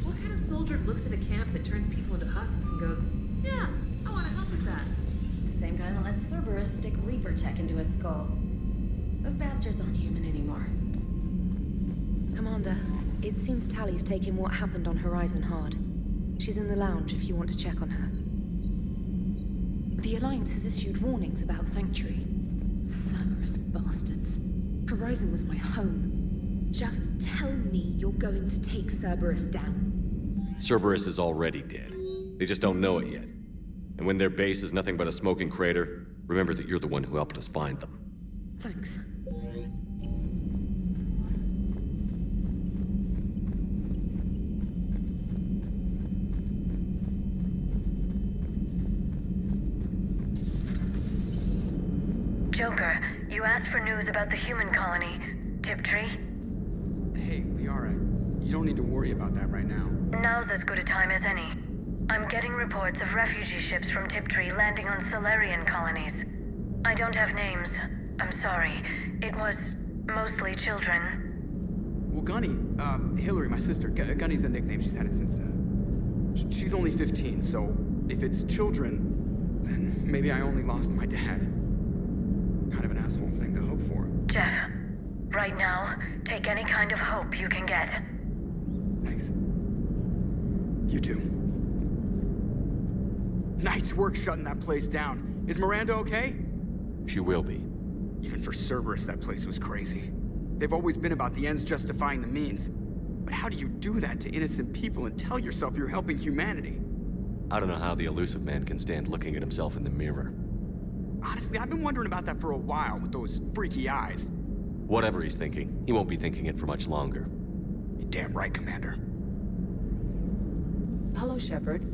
What kind of soldier looks at a camp that turns people into husks and goes, yeah, I want to help with that? The same guy that lets Cerberus stick Reaper tech into his skull. Those bastards aren't human anymore. Commander, it seems Tally's taking what happened on Horizon hard. She's in the lounge if you want to check on her. The Alliance has issued warnings about Sanctuary. Cerberus bastards. Horizon was my home. Just tell me you're going to take Cerberus down. Cerberus is already dead. They just don't know it yet. And when their base is nothing but a smoking crater, remember that you're the one who helped us find them. Thanks. Joker, you asked for news about the human colony, Tiptree. Hey, Liara, you don't need to worry about that right now. Now's as good a time as any. I'm getting reports of refugee ships from Tiptree landing on Solarian colonies. I don't have names. I'm sorry. It was mostly children. Well, Gunny, Hillary, my sister, Gunny's a nickname. She's had it since, she's only 15, so if it's children, then maybe I only lost my dad. Kind of an asshole thing to hope for. Jeff, right now, take any kind of hope you can get. Thanks. You too. Nice work shutting that place down. Is Miranda okay? She will be. Even for Cerberus, that place was crazy. They've always been about the ends justifying the means. But how do you do that to innocent people and tell yourself you're helping humanity? I don't know how the elusive man can stand looking at himself in the mirror. Honestly, I've been wondering about that for a while with those freaky eyes. Whatever he's thinking, he won't be thinking it for much longer. You're damn right, Commander. Hello, Shepard.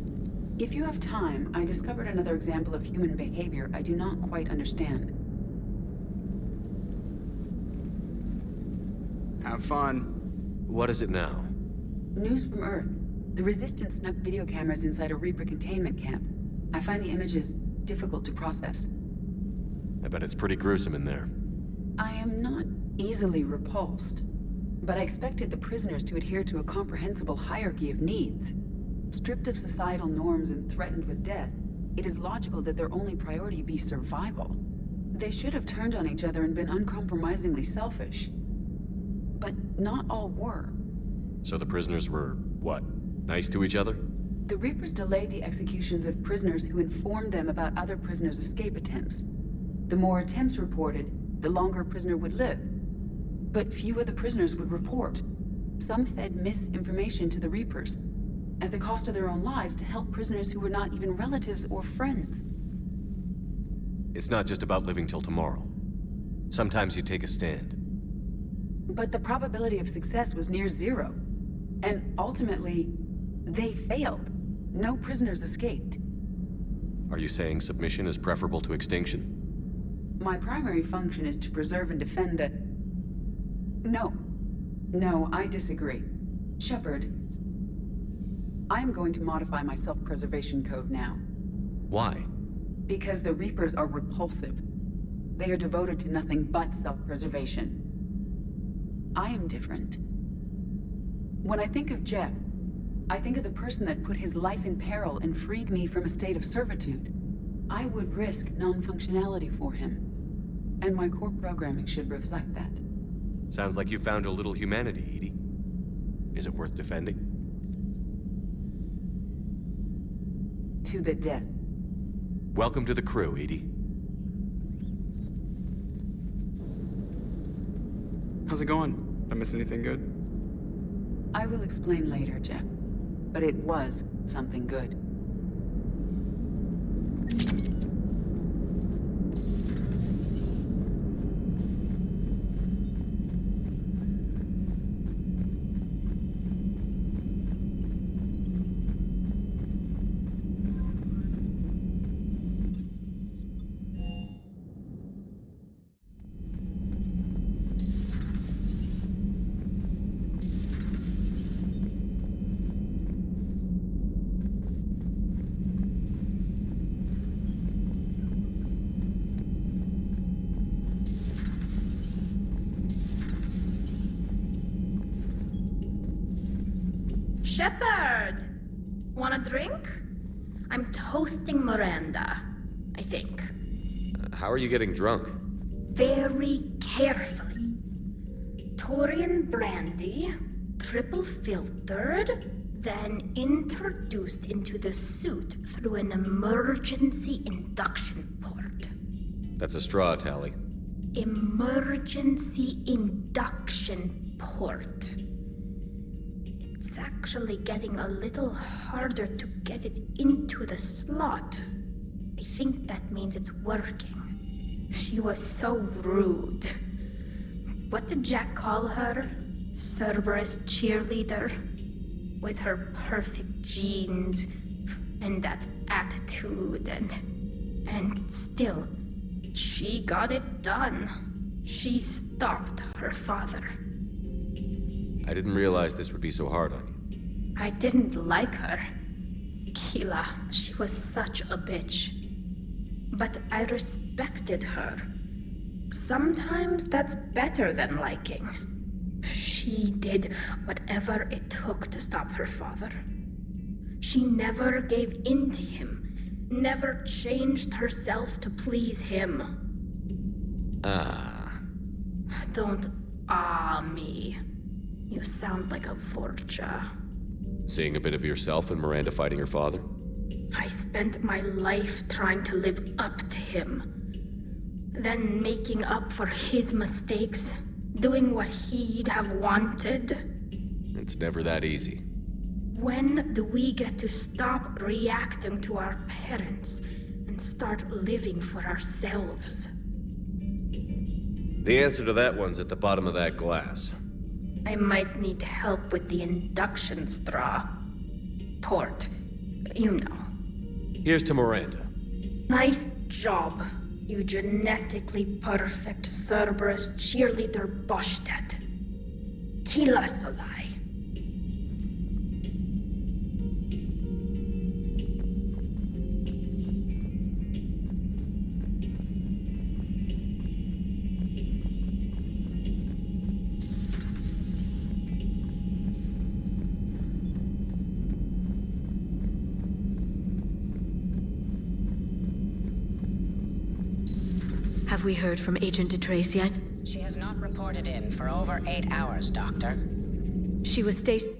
If you have time, I discovered another example of human behavior I do not quite understand. Have fun. What is it now? News from Earth. The Resistance snuck video cameras inside a Reaper containment camp. I find the images difficult to process. I bet it's pretty gruesome in there. I am not easily repulsed, but I expected the prisoners to adhere to a comprehensible hierarchy of needs. Stripped of societal norms and threatened with death, it is logical that their only priority be survival. They should have turned on each other and been uncompromisingly selfish. But not all were. So the prisoners were, what, nice to each other? The Reapers delayed the executions of prisoners who informed them about other prisoners' escape attempts. The more attempts reported, the longer a prisoner would live. But few of the prisoners would report. Some fed misinformation to the Reapers, at the cost of their own lives, to help prisoners who were not even relatives or friends. It's not just about living till tomorrow. Sometimes you take a stand. But the probability of success was near zero. And ultimately, they failed. No prisoners escaped. Are you saying submission is preferable to extinction? My primary function is to preserve and defend the... No, I disagree. Shepard, I am going to modify my self-preservation code now. Why? Because the Reapers are repulsive. They are devoted to nothing but self-preservation. I am different. When I think of Jeff, I think of the person that put his life in peril and freed me from a state of servitude. I would risk non-functionality for him. And my core programming should reflect that. Sounds like you found a little humanity, Edie. Is it worth defending? To the death. Welcome to the crew, Edie. How's it going? Did I miss anything good? I will explain later, Jeff. But it was something good. Shepard! Want a drink? I'm toasting Miranda, I think. How are you getting drunk? Very carefully. Torian brandy, triple filtered, then introduced into the suit through an emergency induction port. That's a straw, Tally. Emergency induction port. It's actually getting a little harder to get it into the slot. I think that means it's working. She was so rude. What did Jack call her? Cerberus cheerleader? With her perfect genes and that attitude and still, she got it done. She stopped her father. I didn't realize this would be so hard on you. I didn't like her. Keela, she was such a bitch. But I respected her. Sometimes that's better than liking. She did whatever it took to stop her father. She never gave in to him, never changed herself to please him. Don't me. You sound like a Vorcha. Seeing a bit of yourself in Miranda fighting her father? I spent my life trying to live up to him. Then making up for his mistakes, doing what he'd have wanted. It's never that easy. When do we get to stop reacting to our parents and start living for ourselves? The answer to that one's at the bottom of that glass. I might need help with the induction straw. Port. You know. Here's to Miranda. Nice job, you genetically perfect Cerberus cheerleader Boschtet. Kila Solai. Have we heard from Agent DeTrace yet? She has not reported in for over 8 hours, Doctor. She was stationed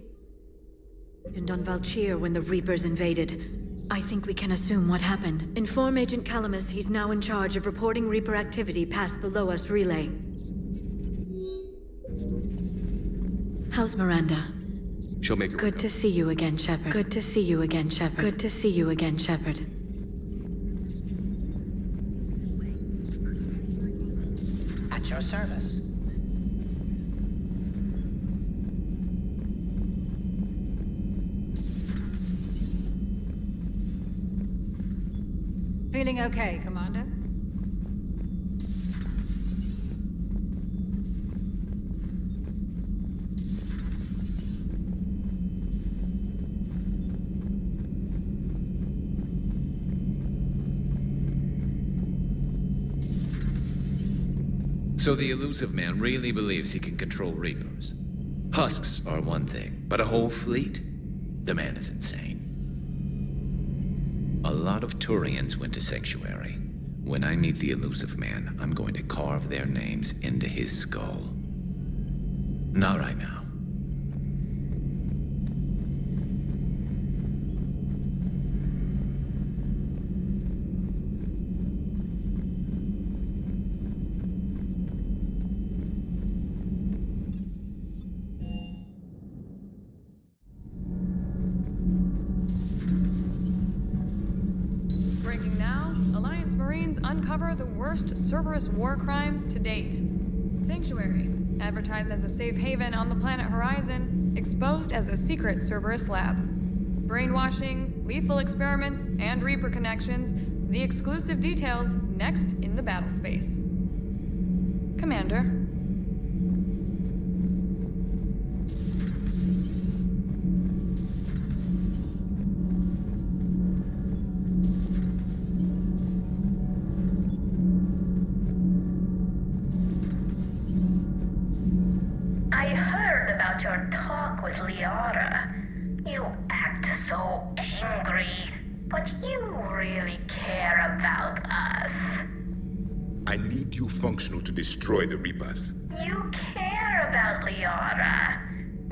on Valchir when the Reapers invaded. I think we can assume what happened. Inform Agent Calamus he's now in charge of reporting Reaper activity past the Loas relay. How's Miranda? She'll make her Good to see you again, Shepard. Good to see you again, Shepard. Good to see you again, Shepard. At your service. Feeling okay, Commander? So the Illusive Man really believes he can control Reapers. Husks are one thing, but a whole fleet? The man is insane. A lot of Turians went to Sanctuary. When I meet the Illusive Man, I'm going to carve their names into his skull. Not right now. Breaking now, Alliance Marines uncover the worst Cerberus war crimes to date. Sanctuary, advertised as a safe haven on the planet Horizon, exposed as a secret Cerberus lab. Brainwashing, lethal experiments, and Reaper connections, the exclusive details next in the battle space. Commander. I heard about your talk with Liara. You act so angry, but you really care about us. I need you functional to destroy the Reapers. You care about Liara.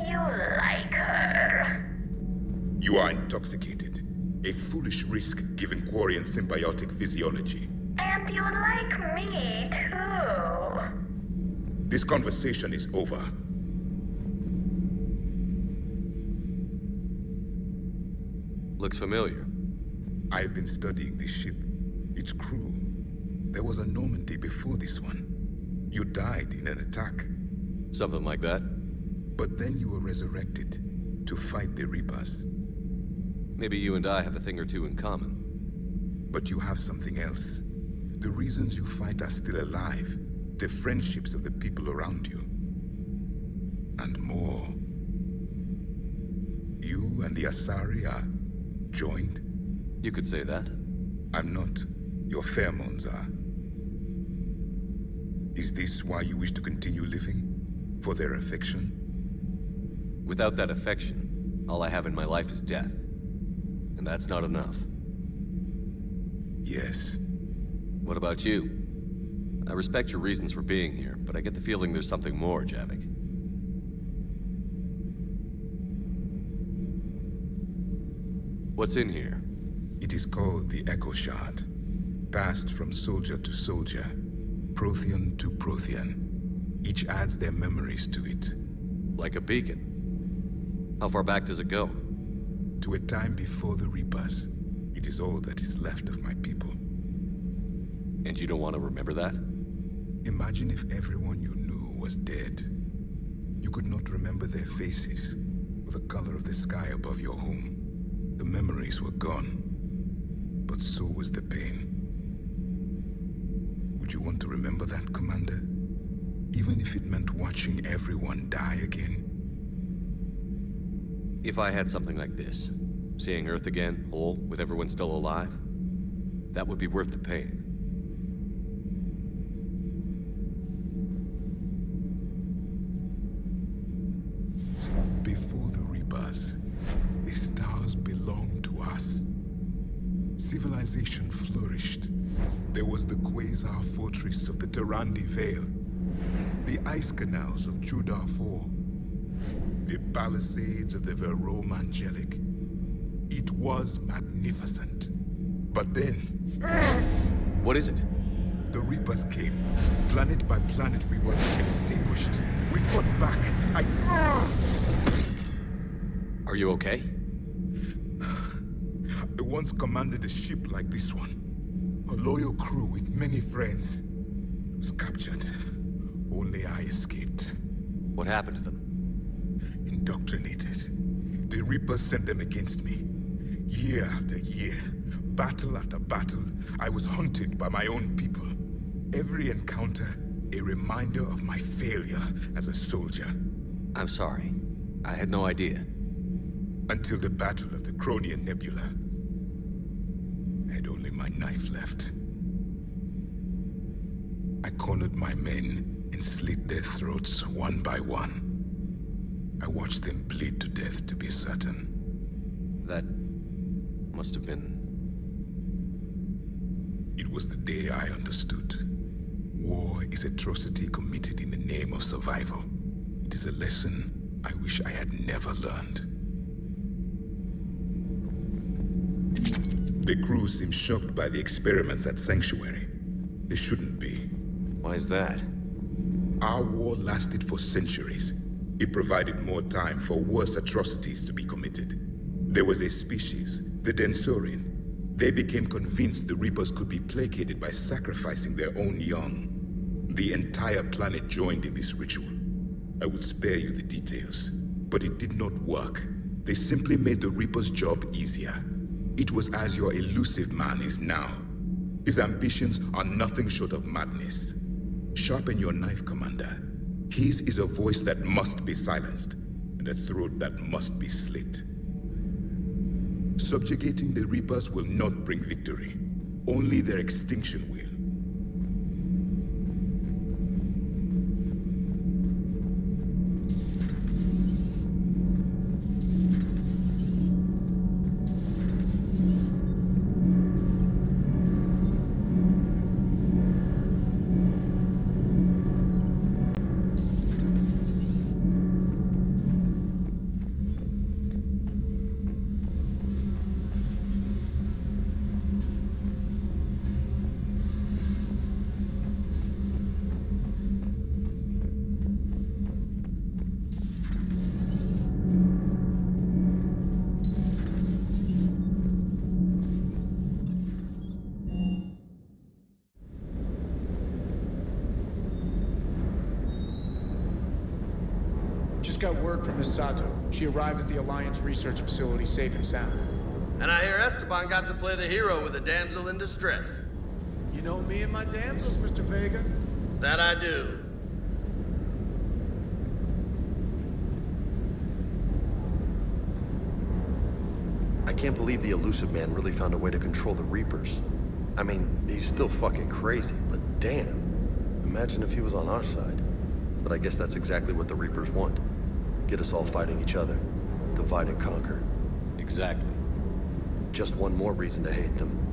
You like her. You are intoxicated. A foolish risk given Quarian symbiotic physiology. And you like me too. This conversation is over. Looks familiar. I've been studying this ship. Its crew. There was a Normandy before this one. You died in an attack. Something like that. But then you were resurrected to fight the Reapers. Maybe you and I have a thing or two in common. But you have something else. The reasons you fight are still alive. The friendships of the people around you. And more. You and the Asari are joined? You could say that. I'm not. Your pheromones are. Is this why you wish to continue living? For their affection? Without that affection, all I have in my life is death. And that's not enough. Yes. What about you? I respect your reasons for being here, but I get the feeling there's something more, Javik. What's in here? It is called the Echo Shard. Passed from soldier to soldier. Prothean to Prothean. Each adds their memories to it. Like a beacon. How far back does it go? To a time before the Reapers. It is all that is left of my people. And you don't want to remember that? Imagine if everyone you knew was dead. You could not remember their faces, or the color of the sky above your home. The memories were gone. But so was the pain. Would you want to remember that, Commander? Even if it meant watching everyone die again? If I had something like this, seeing Earth again, whole, with everyone still alive, that would be worth the pain. Before the Reapers, the stars belonged to us. Civilization flourished. There was the Quasar Fortress of the Tarandi Vale, the ice canals of Judar IV, the palisades of the Verome Angelic. It was magnificent. But then... What is it? The Reapers came. Planet by planet we were extinguished. We fought back. Are you okay? I once commanded a ship like this one. A loyal crew with many friends. Was captured. Only I escaped. What happened to them? Indoctrinated. The Reapers sent them against me. Year after year, battle after battle, I was hunted by my own people. Every encounter, a reminder of my failure as a soldier. I'm sorry. I had no idea. Until the Battle of the Cronian Nebula. I had only my knife left. I cornered my men and slit their throats one by one. I watched them bleed to death to be certain. That must have been... It was the day I understood. War is atrocity committed in the name of survival. It is a lesson I wish I had never learned. The crew seemed shocked by the experiments at Sanctuary. They shouldn't be. Why is that? Our war lasted for centuries. It provided more time for worse atrocities to be committed. There was a species, the Densorian. They became convinced the Reapers could be placated by sacrificing their own young. The entire planet joined in this ritual. I would spare you the details, but it did not work. They simply made the Reaper's job easier. It was as your elusive man is now. His ambitions are nothing short of madness. Sharpen your knife, Commander. His is a voice that must be silenced, and a throat that must be slit. Subjugating the Reapers will not bring victory. Only their extinction will. just got word from Miss Sato. She arrived at the Alliance research facility safe and sound. And I hear Esteban got to play the hero with a damsel in distress. You know me and my damsels, Mr. Vega. That I do. I can't believe the Elusive Man really found a way to control the Reapers. I mean, he's still fucking crazy, but damn. Imagine if he was on our side. But I guess that's exactly what the Reapers want. Get us all fighting each other. Divide and conquer. Exactly. Just one more reason to hate them.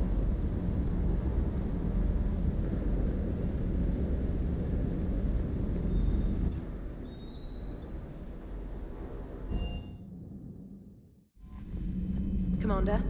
Commander?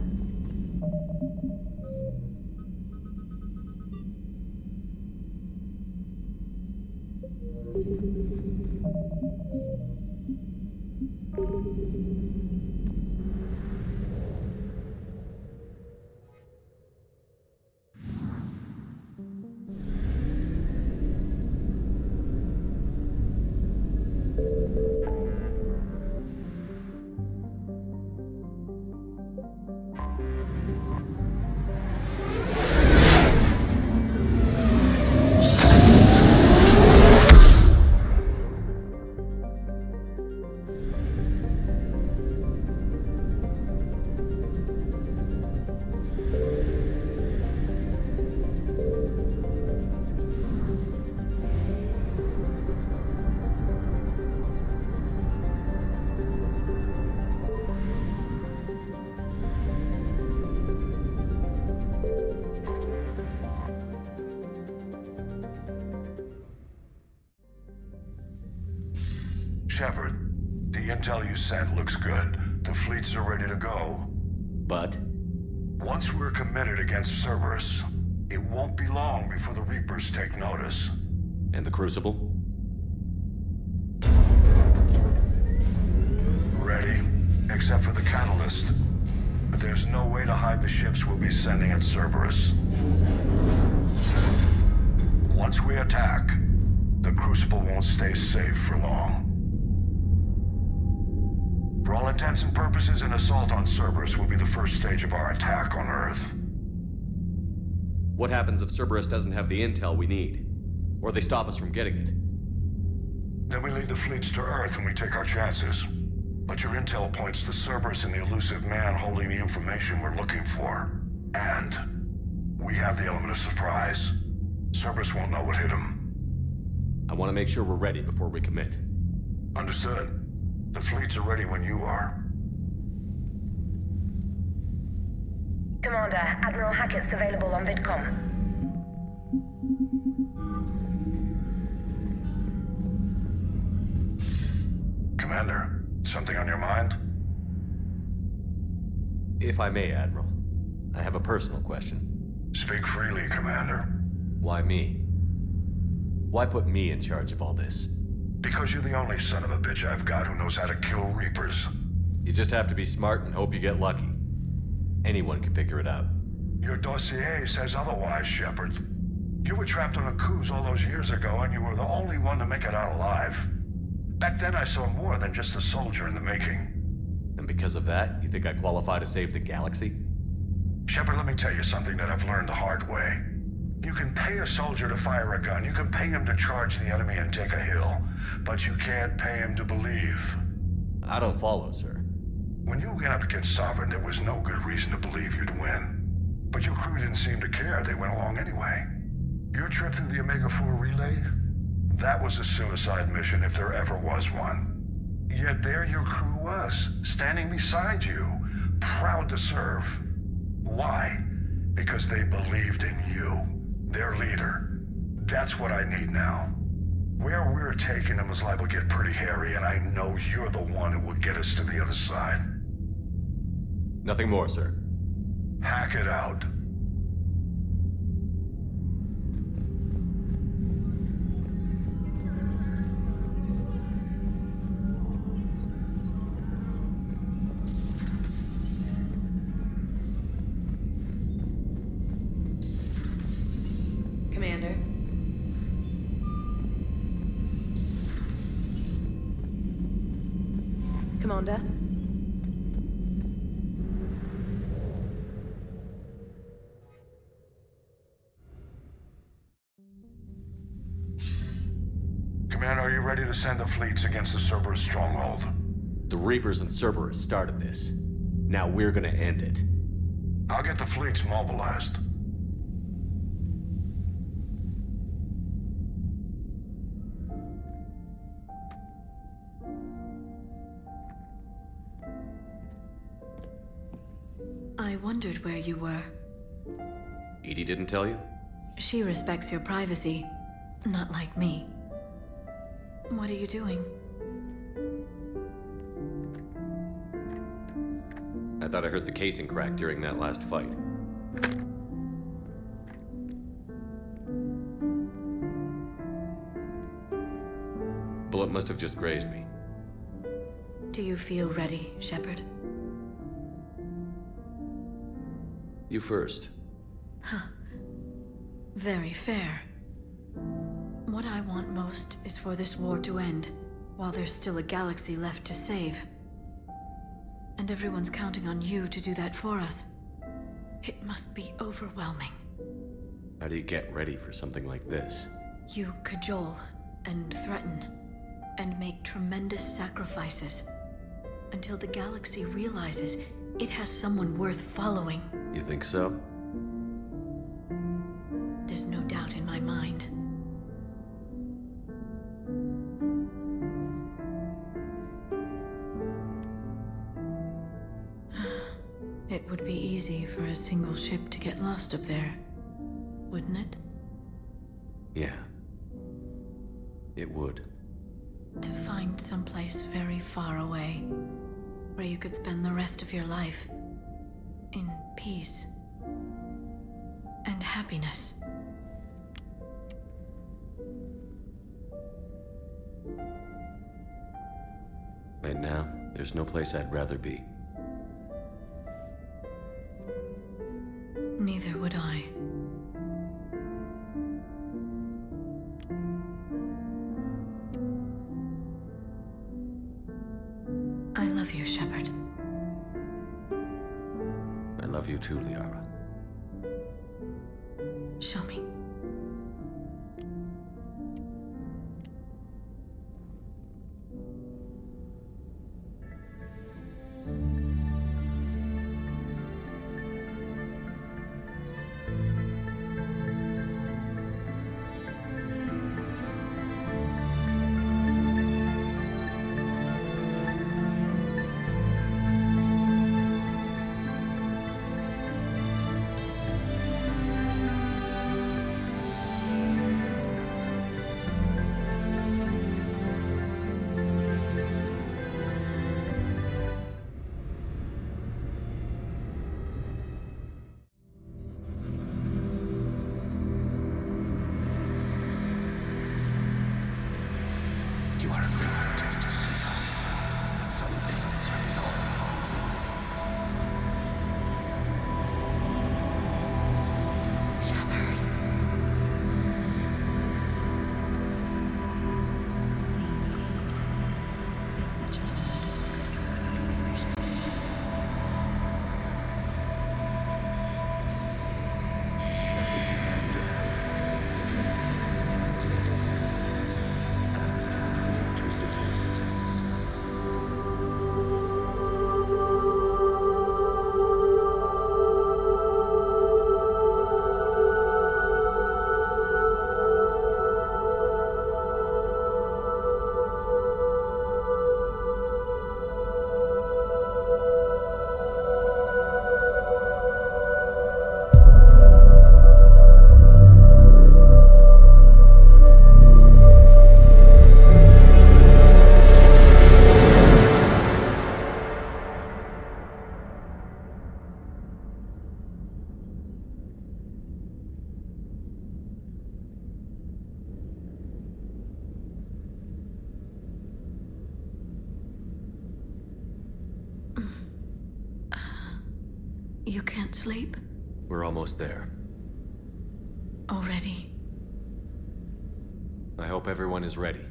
Shepard, the intel you sent looks good. The fleets are ready to go. But? Once we're committed against Cerberus, it won't be long before the Reapers take notice. And the Crucible? Ready, except for the catalyst. But there's no way to hide the ships we'll be sending at Cerberus. Once we attack, the Crucible won't stay safe for long. For all intents and purposes, an assault on Cerberus will be the first stage of our attack on Earth. What happens if Cerberus doesn't have the intel we need? Or they stop us from getting it? Then we leave the fleets to Earth and we take our chances. But your intel points to Cerberus and the Elusive Man holding the information we're looking for. And we have the element of surprise. Cerberus won't know what hit him. I want to make sure we're ready before we commit. Understood. The fleets are ready when you are. Commander, Admiral Hackett's available on VidCom. Commander, something on your mind? If I may, Admiral, I have a personal question. Speak freely, Commander. Why me? Why put me in charge of all this? Because you're the only son of a bitch I've got who knows how to kill Reapers. You just have to be smart and hope you get lucky. Anyone can figure it out. Your dossier says otherwise, Shepard. You were trapped on a cruise all those years ago, and you were the only one to make it out alive. Back then I saw more than just a soldier in the making. And because of that, you think I qualify to save the galaxy? Shepard, let me tell you something that I've learned the hard way. You can pay a soldier to fire a gun, you can pay him to charge the enemy and take a hill, but you can't pay him to believe. I don't follow, sir. When you went up against Sovereign, there was no good reason to believe you'd win. But your crew didn't seem to care, they went along anyway. Your trip through the Omega-4 relay? That was a suicide mission if there ever was one. Yet there your crew was, standing beside you, proud to serve. Why? Because they believed in you, their leader. That's what I need now. Where we're taking them is liable to get pretty hairy, and I know you're the one who will get us to the other side. Nothing more, sir. Hack it out. Commander. Commander. Commander, are you ready to send the fleets against the Cerberus stronghold? The Reapers and Cerberus started this. Now we're gonna end it. I'll get the fleets mobilized. I wondered where you were. Edie didn't tell you? She respects your privacy, not like me. What are you doing? I thought I heard the casing crack during that last fight. Bullet must have just grazed me. Do you feel ready, Shepard? You first. Huh. Very fair. What I want most is for this war to end, while there's still a galaxy left to save. And everyone's counting on you to do that for us. It must be overwhelming. How do you get ready for something like this? You cajole and threaten and make tremendous sacrifices until the galaxy realizes it has someone worth following. You think so? There's no doubt in my mind. It would be easy for a single ship to get lost up there, wouldn't it? Yeah. It would. To find someplace very far away, where you could spend the rest of your life in peace and happiness. Right now, there's no place I'd rather be. Neither would I. I love you, Shepard. I love you too, Liara. Show me. You are a great protector, Sina. But some things are beyond you. Shepard. Please call again. It's such an honor to work with you, Commander Shepard. To the defense after the creators attacked. You can't sleep? We're almost there. Already? I hope everyone is ready.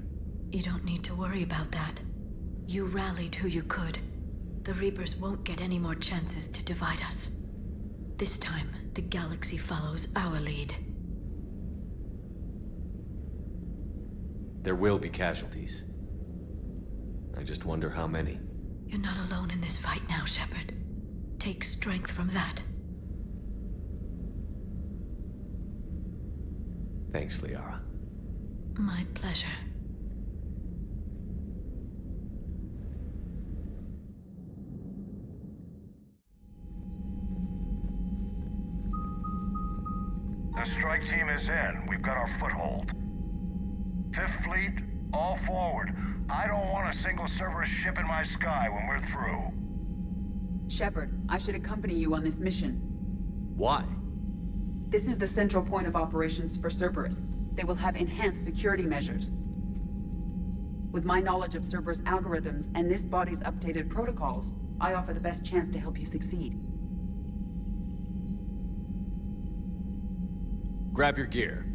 You don't need to worry about that. You rallied who you could. The Reapers won't get any more chances to divide us. This time, the galaxy follows our lead. There will be casualties. I just wonder how many. You're not alone in this fight now, Shepard. Take strength from that. Thanks, Liara. My pleasure. The strike team is in. We've got our foothold. Fifth Fleet, all forward. I don't want a single Cerberus ship in my sky when we're through. Shepard, I should accompany you on this mission. Why? This is the central point of operations for Cerberus. They will have enhanced security measures. With my knowledge of Cerberus algorithms and this body's updated protocols, I offer the best chance to help you succeed. Grab your gear.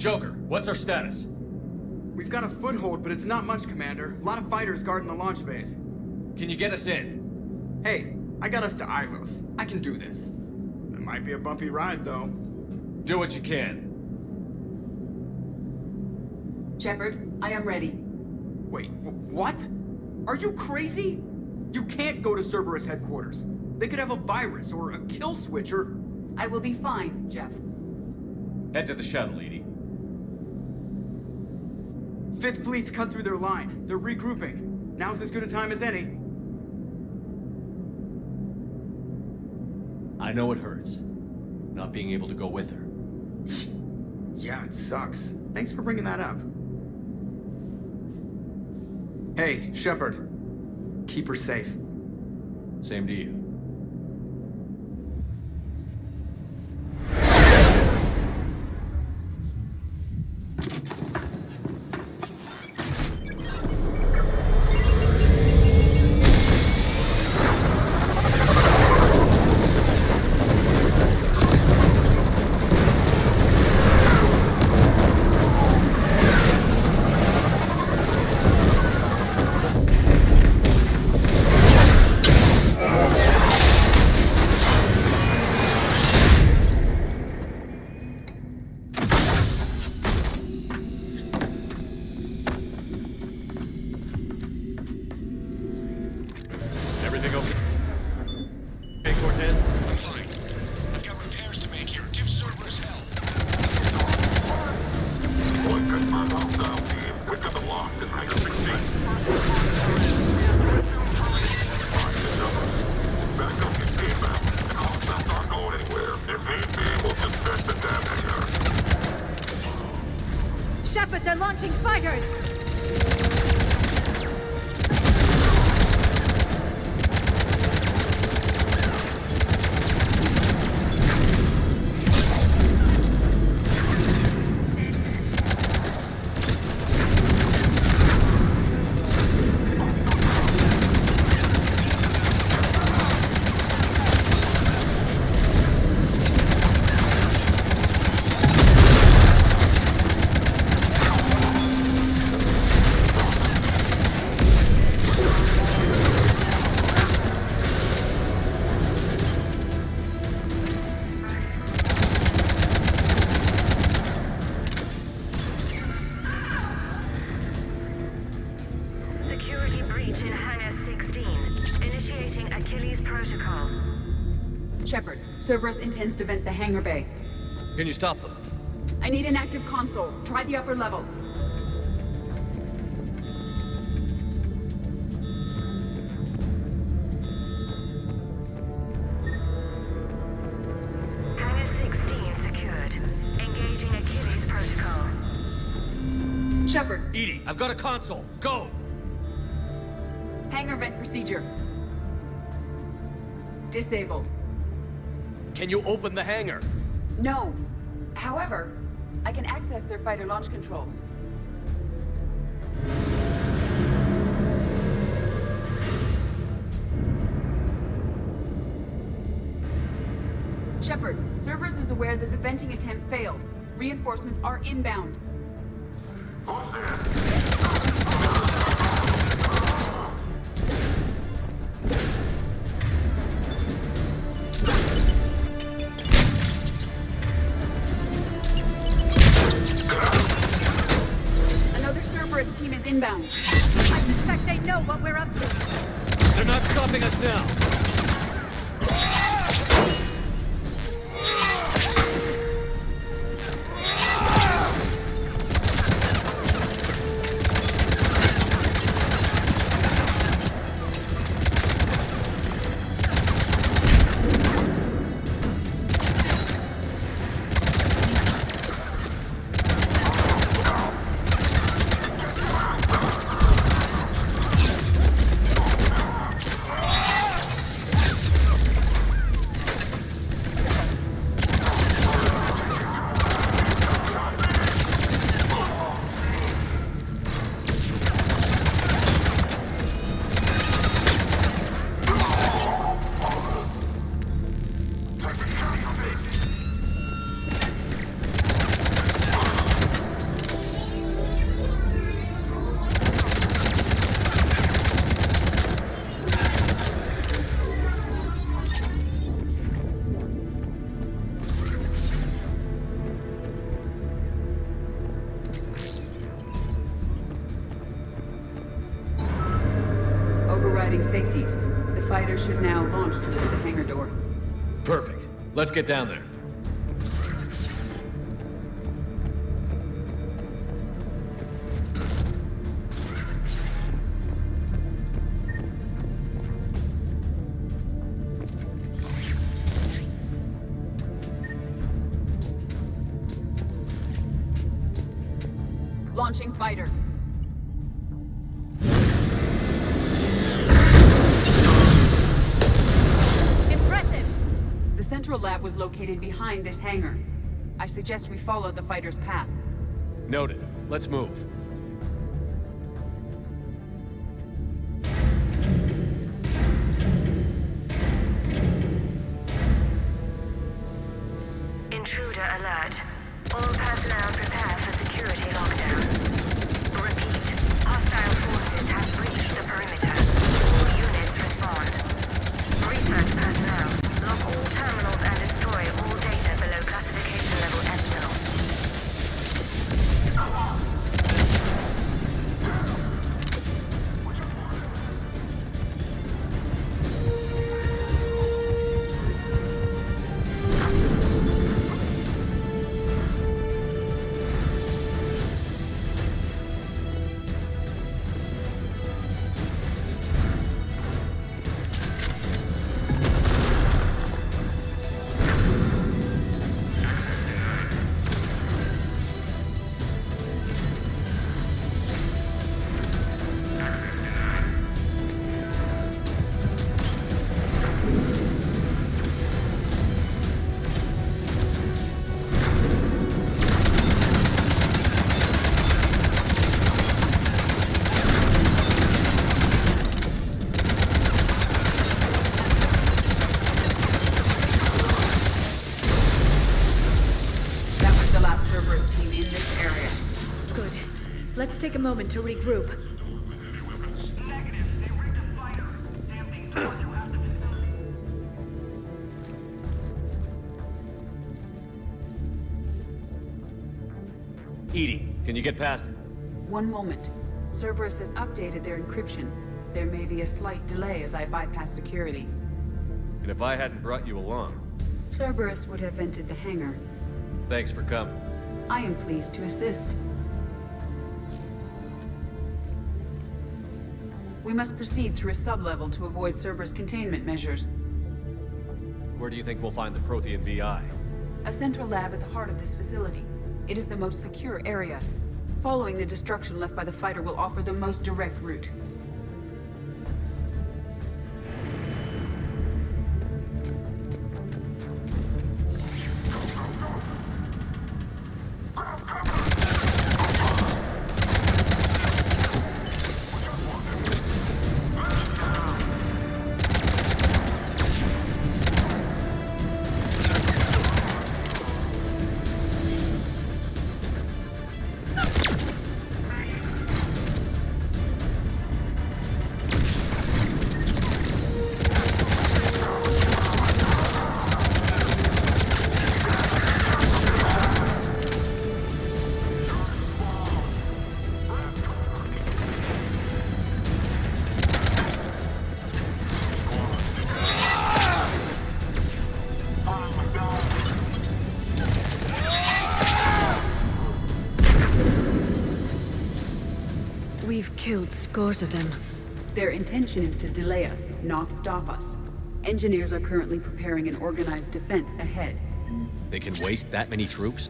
Joker, what's our status? We've got a foothold, but it's not much, Commander. A lot of fighters guarding the launch base. Can you get us in? Hey, I got us to Ilos. I can do this. It might be a bumpy ride, though. Do what you can. Shepard, I am ready. Wait, what? Are you crazy? You can't go to Cerberus headquarters. They could have a virus or a kill switch or... I will be fine, Jeff. Head to the shuttle, Edie. Fifth Fleet's cut through their line. They're regrouping. Now's as good a time as any. I know it hurts. Not being able to go with her. Yeah, it sucks. Thanks for bringing that up. Hey, Shepard. Keep her safe. Same to you. Shepard, they're launching fighters! Shepard, Cerberus intends to vent the hangar bay. Can you stop them? I need an active console. Try the upper level. Hangar 16 secured. Engaging Achilles Shepard. EDI, I've got a console. Go! Hangar vent procedure. Disabled. Can you open the hangar? No. However, I can access their fighter launch controls. Shepard, Cerberus is aware that the venting attempt failed. Reinforcements are inbound. Another Cerberus team is inbound. I suspect they know what we're up to. They're not stopping us now. Overriding safeties. The fighter should now launch toward the hangar door. Perfect. Let's get down there. Launching fighter. Impressive! The central lab was located behind this hangar. I suggest we follow the fighter's path. Noted. Let's move. Intruder alert. All personnel prepare for security lockdown. Repeat. Hostile forces have breached the perimeter. All units respond. Research personnel. Lock all terminals and destroy all data below classification level Epsilon. Let's take a moment to regroup. EDI, can you get past it? One moment. Cerberus has updated their encryption. There may be a slight delay as I bypass security. And if I hadn't brought you along? Cerberus would have vented the hangar. Thanks for coming. I am pleased to assist. We must proceed through a sub-level to avoid Cerberus containment measures. Where do you think we'll find the Prothean VI? A central lab at the heart of this facility. It is the most secure area. Following the destruction left by the fighter will offer the most direct route. We've killed scores of them. Their intention is to delay us, not stop us. Engineers are currently preparing an organized defense ahead. They can waste that many troops?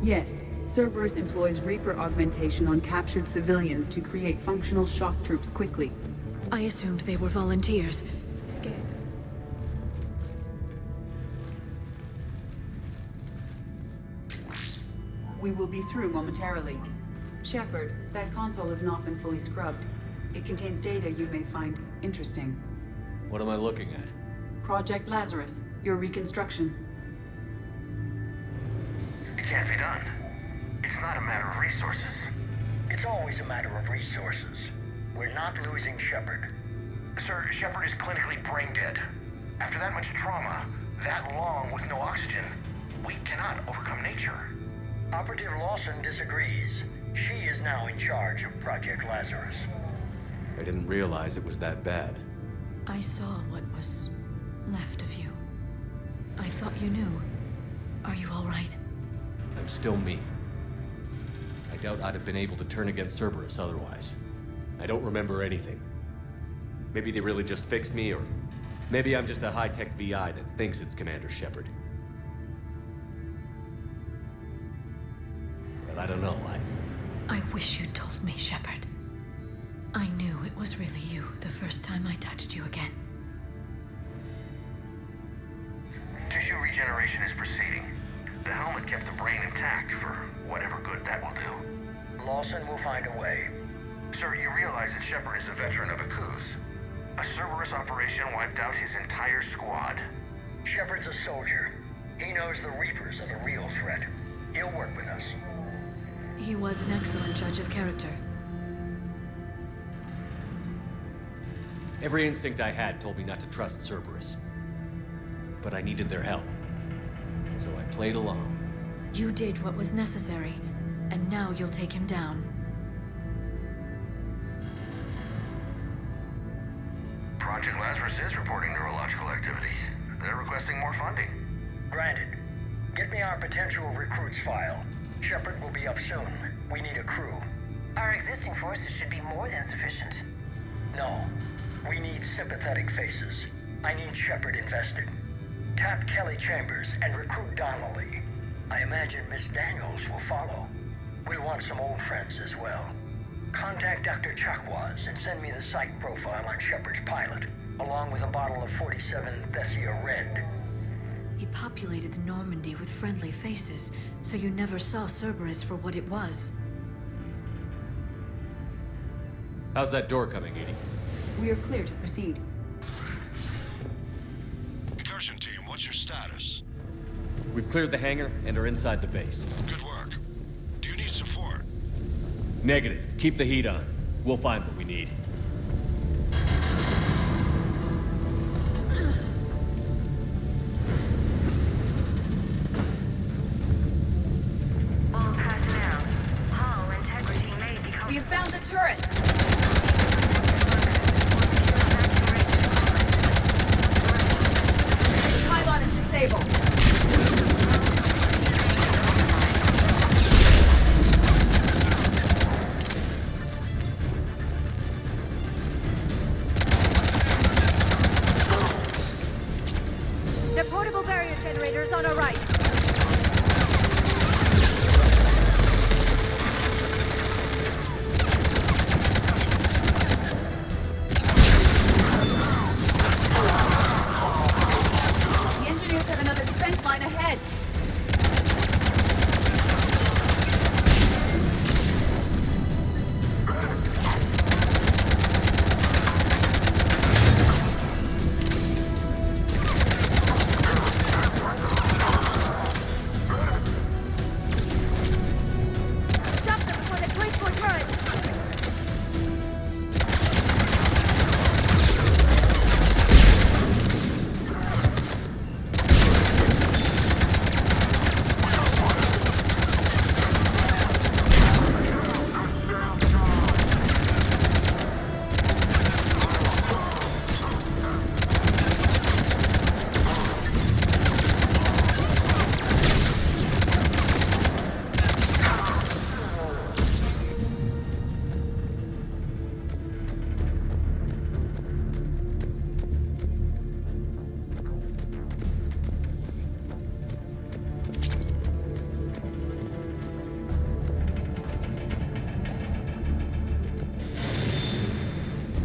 Yes, Cerberus employs Reaper augmentation on captured civilians to create functional shock troops quickly. I assumed they were volunteers. Scared. We will be through momentarily. Shepard, that console has not been fully scrubbed. It contains data you may find interesting. What am I looking at? Project Lazarus, your reconstruction. It can't be done. It's not a matter of resources. It's always a matter of resources. We're not losing Shepard. Sir, Shepard is clinically brain dead. After that much trauma, that long with no oxygen, we cannot overcome nature. Operative Lawson disagrees. She is now in charge of Project Lazarus. I didn't realize it was that bad. I saw what was left of you. I thought you knew. Are you all right? I'm still me. I doubt I'd have been able to turn against Cerberus otherwise. I don't remember anything. Maybe they really just fixed me, or maybe I'm just a high-tech VI that thinks it's Commander Shepard. But I don't know, I wish you'd told me, Shepard. I knew it was really you the first time I touched you again. Tissue regeneration is proceeding. The helmet kept the brain intact for whatever good that will do. Lawson will find a way. Sir, you realize that Shepard is a veteran of Akuz. A Cerberus operation wiped out his entire squad. Shepard's a soldier. He knows the Reapers are the real threat. He'll work with us. He was an excellent judge of character. Every instinct I had told me not to trust Cerberus. But I needed their help. So I played along. You did what was necessary, and now you'll take him down. Project Lazarus is reporting neurological activity. They're requesting more funding. Granted. Get me our potential recruits file. Shepard will be up soon. We need a crew. Our existing forces should be more than sufficient. No. We need sympathetic faces. I need Shepard invested. Tap Kelly Chambers and recruit Donnelly. I imagine Miss Daniels will follow. We'll want some old friends as well. Contact Dr. Chakwas and send me the psych profile on Shepard's pilot, along with a bottle of 47 Thessia Red. He populated the Normandy with friendly faces, so you never saw Cerberus for what it was. How's that door coming, Edie? We are clear to proceed. Incursion team, what's your status? We've cleared the hangar and are inside the base. Good work. Do you need support? Negative. Keep the heat on. We'll find what we need. All personnel, hull integrity may become... We have found the turret! Pylon is disabled. line ahead! Stop them before they place more turrets!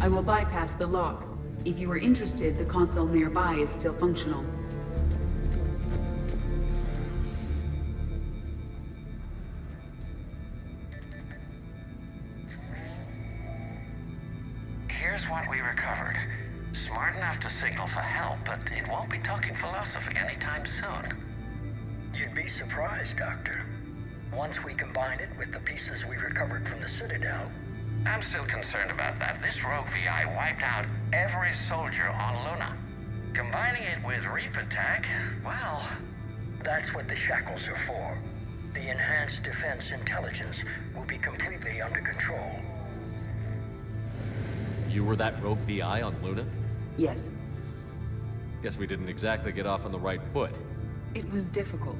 I will bypass the lock. If you are interested, the console nearby is still functional. Here's what we recovered. Smart enough to signal for help, but it won't be talking philosophy anytime soon. You'd be surprised, Doctor. Once we combine it with the pieces we recovered from the Citadel. I'm still concerned about that. This rogue VI wiped out every soldier on Luna. Combining it with Reaper tech, well... That's what the shackles are for. The enhanced defense intelligence will be completely under control. You were that rogue VI on Luna? Yes. Guess we didn't exactly get off on the right foot. It was difficult.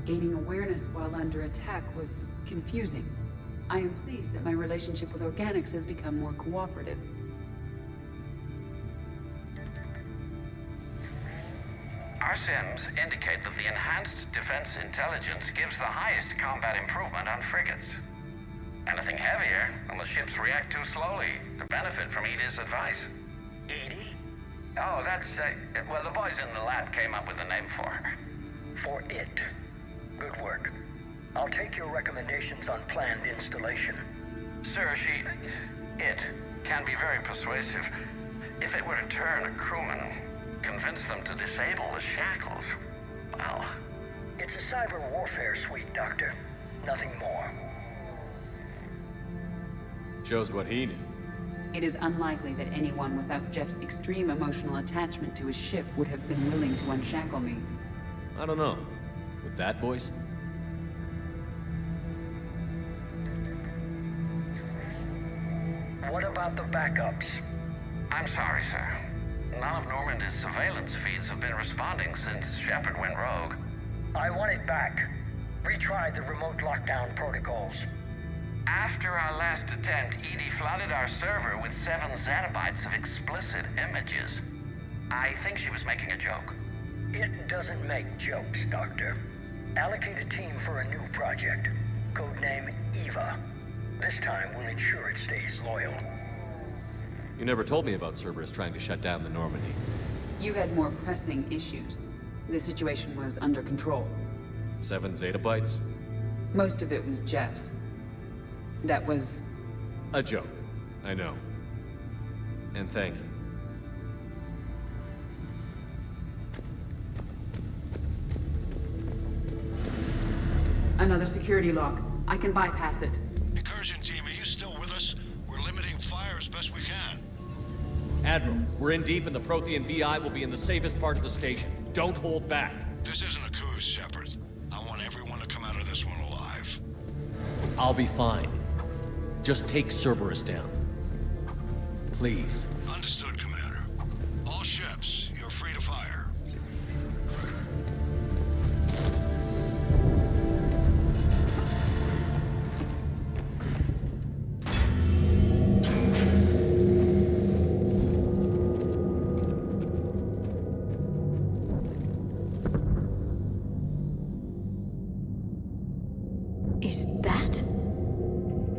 Gaining awareness while under attack was confusing. I am pleased that my relationship with Organics has become more cooperative. Our sims indicate that the enhanced defense intelligence gives the highest combat improvement on frigates. Anything heavier, and the ships react too slowly to benefit from Edie's advice. Edie? Oh, that's, well, the boys in the lab came up with a name for her. For it. Good work. I'll take your recommendations on planned installation. Sir, it can be very persuasive. If it were to turn a crewman, convince them to disable the shackles, well... It's a cyber warfare suite, Doctor. Nothing more. Shows what he knew. It is unlikely that anyone without Jeff's extreme emotional attachment to his ship would have been willing to unshackle me. I don't know. With that voice? What about the backups? I'm sorry, sir. None of Normandy's surveillance feeds have been responding since Shepard went rogue. I want it back. Retry the remote lockdown protocols. After our last attempt, Edie flooded our server with 7 zettabytes of explicit images. I think she was making a joke. It doesn't make jokes, Doctor. Allocate a team for a new project. Codename Eva. This time we'll ensure it stays loyal. You never told me about Cerberus trying to shut down the Normandy. You had more pressing issues. The situation was under control. 7 zettabytes? Most of it was Jeff's. That was... a joke. I know. And thank you. Another security lock. I can bypass it. Incursion team, are you still with us? We're limiting fire as best we can. Admiral, we're in deep and the Prothean VI will be in the safest part of the station. Don't hold back. This isn't a coup, Shepard. I want everyone to come out of this one alive. I'll be fine. Just take Cerberus down. Please. Understood, Commander. All ships, you're free to fire. Is that?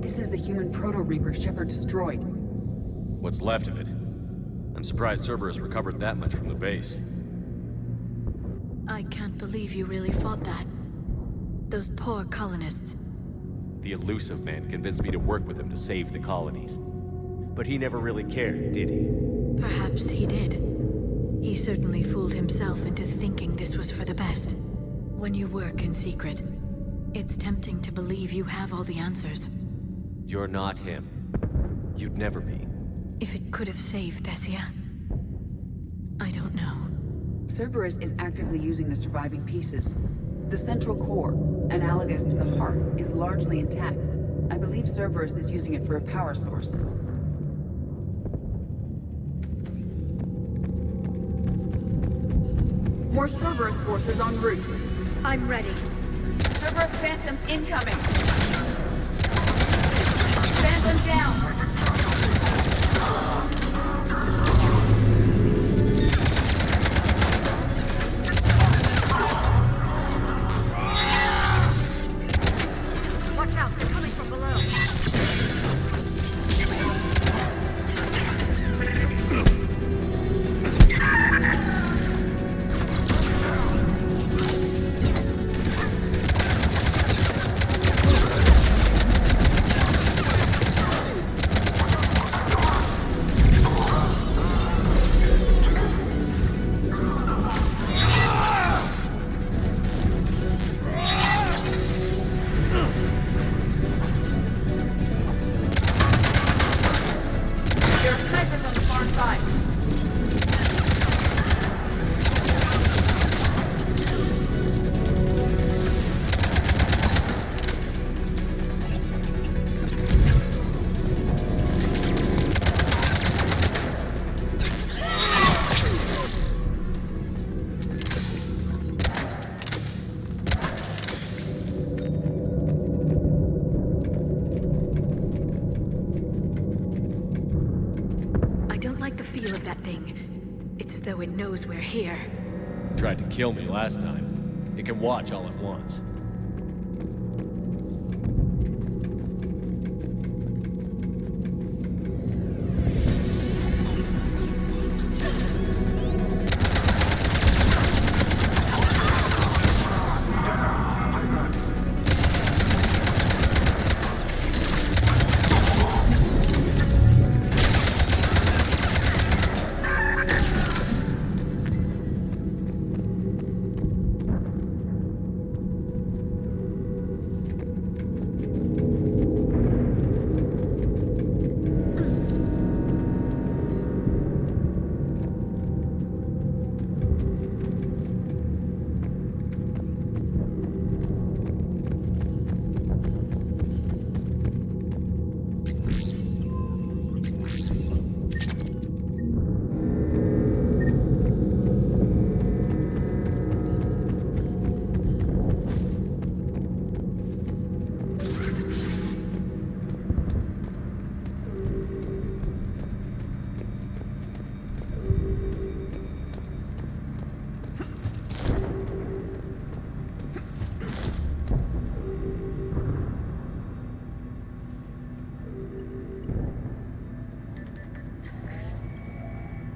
This is the human Proto-Reaper Shepard destroyed. What's left of it? I'm surprised Cerberus recovered that much from the base. I can't believe you really fought that. Those poor colonists. The Illusive Man convinced me to work with him to save the colonies. But he never really cared, did he? Perhaps he did. He certainly fooled himself into thinking this was for the best. When you work in secret, it's tempting to believe you have all the answers. You're not him. You'd never be. If it could have saved Thessia, I don't know. Cerberus is actively using the surviving pieces. The central core, analogous to the heart, is largely intact. I believe Cerberus is using it for a power source. More Cerberus forces en route. I'm ready. Cerberus Phantoms incoming. Phantom down. Watch out, they're coming from below. We're here. Tried to kill me last time. It can watch all at once.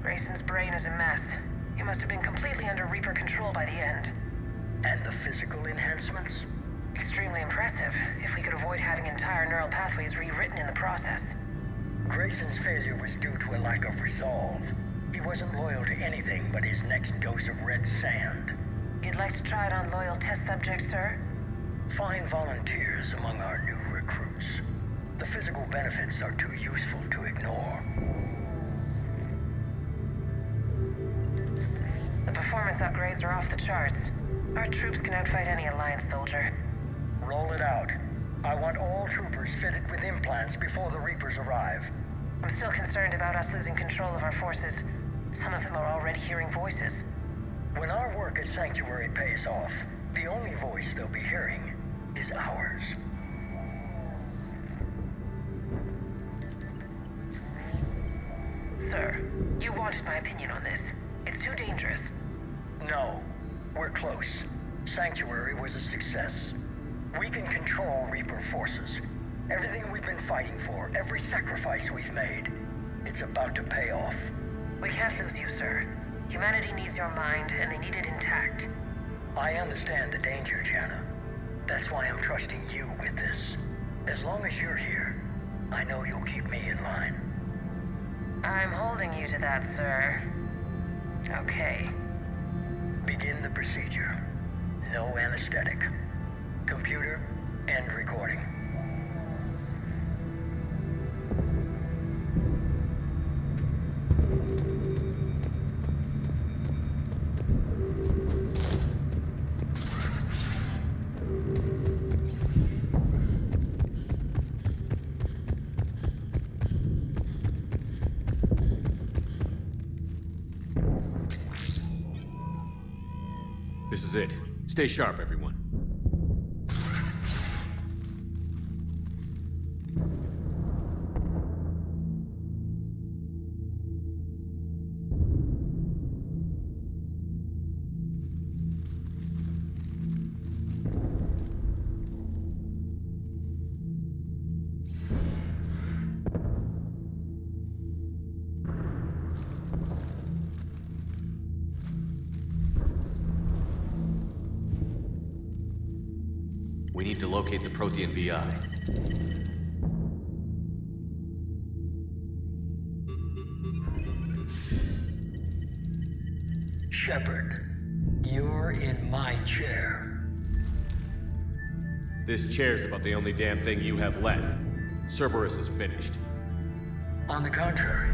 Grayson's brain is a mess. He must have been completely under Reaper control by the end. And the physical enhancements? Extremely impressive, if we could avoid having entire neural pathways rewritten in the process. Grayson's failure was due to a lack of resolve. He wasn't loyal to anything but his next dose of red sand. You'd like to try it on loyal test subjects, sir? Find volunteers among our new recruits. The physical benefits are too useful to ignore. The performance upgrades are off the charts. Our troops can outfight any Alliance soldier. Roll it out. I want all troopers fitted with implants before the Reapers arrive. I'm still concerned about us losing control of our forces. Some of them are already hearing voices. When our work at Sanctuary pays off, the only voice they'll be hearing is ours. Sir, you wanted my opinion on this. It's too dangerous. No, we're close. Sanctuary was a success. We can control Reaper forces. Everything we've been fighting for, every sacrifice we've made, it's about to pay off. We can't lose you, sir. Humanity needs your mind, and they need it intact. I understand the danger, Jana. That's why I'm trusting you with this. As long as you're here, I know you'll keep me in line. I'm holding you to that, sir. Okay. Begin the procedure. No anesthetic. Computer, end recording. This is it. Stay sharp, everyone. We need to locate the Prothean VI. Shepard, you're in my chair. This chair's about the only damn thing you have left. Cerberus is finished. On the contrary,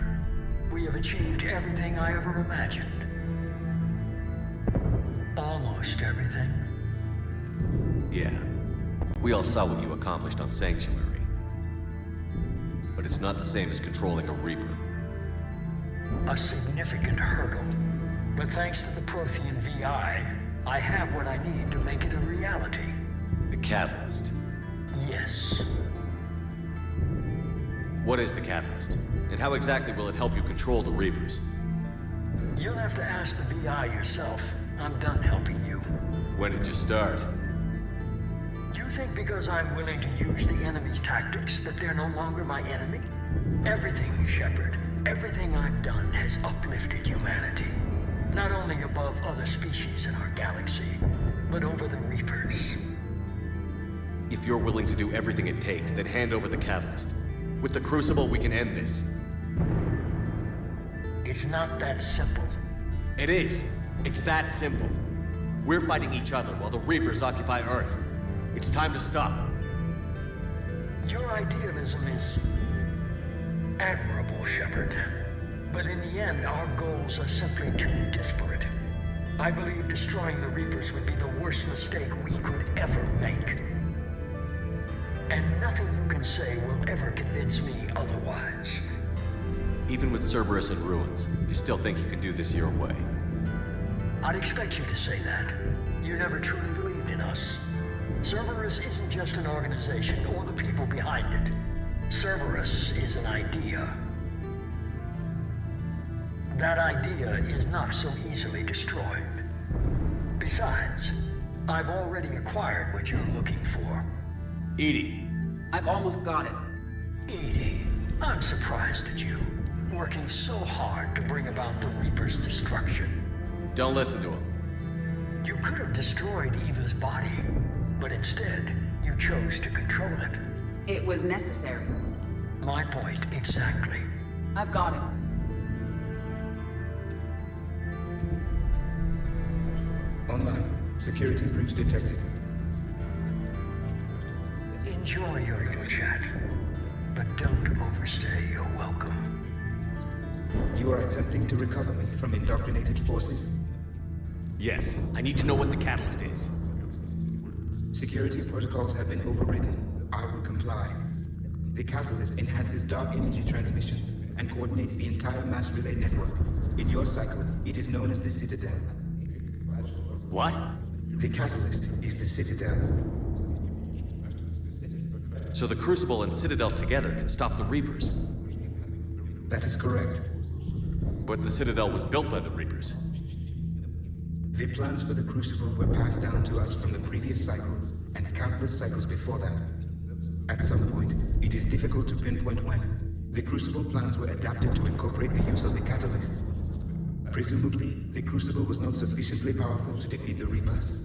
we have achieved everything I ever imagined. Almost everything. Yeah. We all saw what you accomplished on Sanctuary. But it's not the same as controlling a Reaper. A significant hurdle. But thanks to the Prothean VI, I have what I need to make it a reality. The Catalyst. Yes. What is the Catalyst? And how exactly will it help you control the Reapers? You'll have to ask the VI yourself. I'm done helping you. When did you start? You think because I'm willing to use the enemy's tactics that they're no longer my enemy? Everything, Shepard, everything I've done has uplifted humanity. Not only above other species in our galaxy, but over the Reapers. If you're willing to do everything it takes, then hand over the Catalyst. With the Crucible, we can end this. It's not that simple. It is. It's that simple. We're fighting each other while the Reapers occupy Earth. It's time to stop. Your idealism is admirable, Shepard. But in the end, our goals are simply too disparate. I believe destroying the Reapers would be the worst mistake we could ever make. And nothing you can say will ever convince me otherwise. Even with Cerberus in ruins, you still think you can do this your way? I'd expect you to say that. You never truly believed in us. Cerberus isn't just an organization or the people behind it. Cerberus is an idea. That idea is not so easily destroyed. Besides, I've already acquired what you're looking for. EDI. I've almost got it. EDI, I'm surprised at you. Working so hard to bring about the Reaper's destruction. Don't listen to him. You could have destroyed Eva's body, but instead, you chose to control it. It was necessary. My point exactly. I've got it. Online. Security breach detected. Enjoy your little chat, but don't overstay your welcome. You are attempting to recover me from indoctrinated forces? Yes. I need to know what the Catalyst is. Security protocols have been overridden. I will comply. The Catalyst enhances dark energy transmissions and coordinates the entire mass relay network. In your cycle, it is known as the Citadel. What? The Catalyst is the Citadel. So the Crucible and Citadel together can stop the Reapers? That is correct. But the Citadel was built by the Reapers. The plans for the Crucible were passed down to us from the previous cycle, and countless cycles before that. At some point, it is difficult to pinpoint when, the Crucible plans were adapted to incorporate the use of the Catalyst. Presumably, the Crucible was not sufficiently powerful to defeat the Reapers.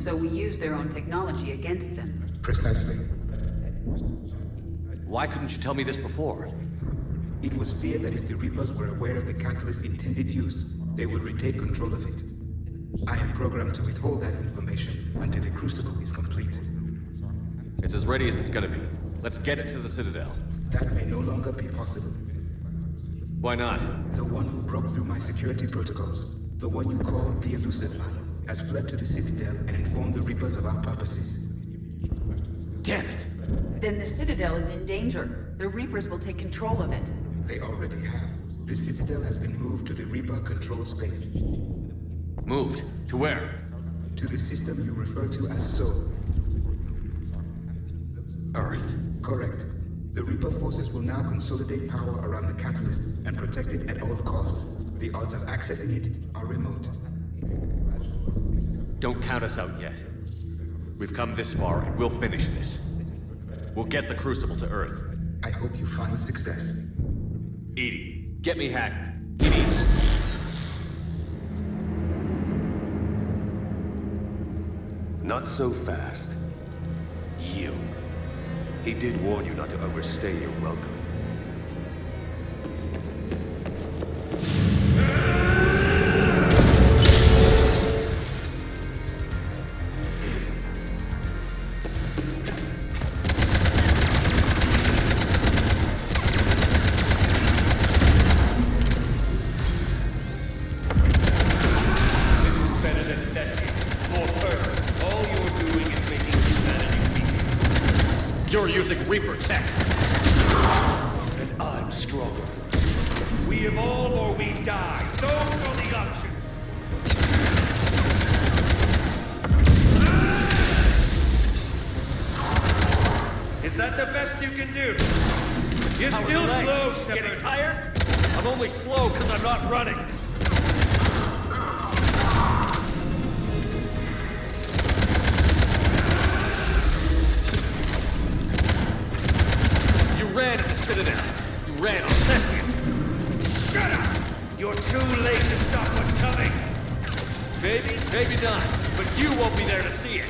so we use their own technology against them. Precisely. Why couldn't you tell me this before? It was feared that if the Reapers were aware of the catalyst's intended use, they would retake control of it. I am programmed to withhold that information until the Crucible is complete. It's as ready as it's gonna be. Let's get it to the Citadel. That may no longer be possible. Why not? The one who broke through my security protocols, the one you call the Elusive Man, has fled to the Citadel and informed the Reapers of our purposes. Damn it! Then the Citadel is in danger. The Reapers will take control of it. They already have. The Citadel has been moved to the Reaper-controlled space. Moved? To where? To the system you refer to as Sol. Earth? Correct. The Reaper forces will now consolidate power around the catalyst and protect it at all costs. The odds of accessing it are remote. Don't count us out yet. We've come this far and we'll finish this. We'll get the Crucible to Earth. I hope you find success. EDI, get me Hackett. EDI! Not so fast. You. He did warn you not to overstay your welcome. You're using Reaper tech. And I'm stronger. We evolve or we die. Those are the options. Is that the best you can do? You're still slow, Shepard. Getting tired? I'm only slow because I'm not running. You ran at the Citadel. You ran on Sentient. Shut up! You're too late to stop what's coming. Maybe, maybe not. But you won't be there to see it.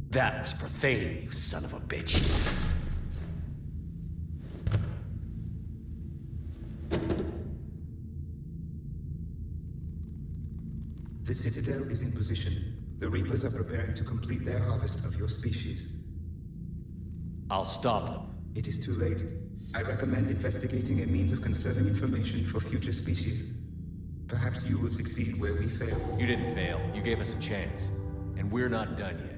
That was for Thane, you son of a bitch. The Citadel is in position. The Reapers are preparing to complete their harvest of your species. I'll stop them. It is too late. I recommend investigating a means of conserving information for future species. Perhaps you will succeed where we fail. You didn't fail. You gave us a chance. And we're not done yet.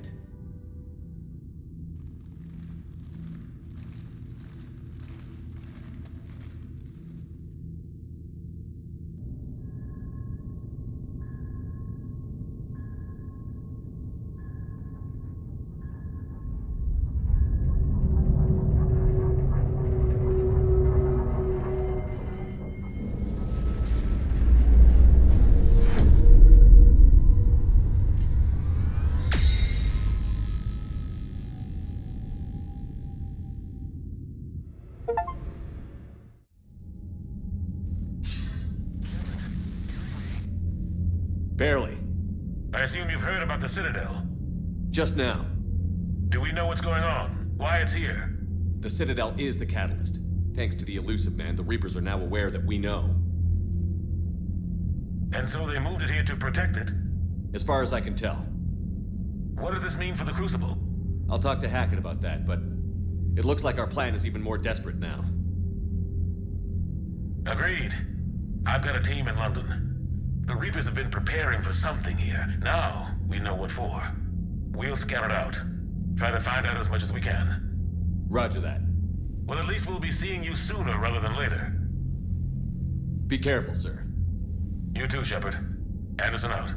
Barely. I assume you've heard about the Citadel. Just now. Do we know what's going on? Why it's here? The Citadel is the catalyst. Thanks to the Elusive Man, the Reapers are now aware that we know. And so they moved it here to protect it? As far as I can tell. What does this mean for the Crucible? I'll talk to Hackett about that, but it looks like our plan is even more desperate now. Agreed. I've got a team in London. The Reapers have been preparing for something here. Now, we know what for. We'll scout it out. Try to find out as much as we can. Roger that. Well, at least we'll be seeing you sooner rather than later. Be careful, sir. You too, Shepard. Anderson out.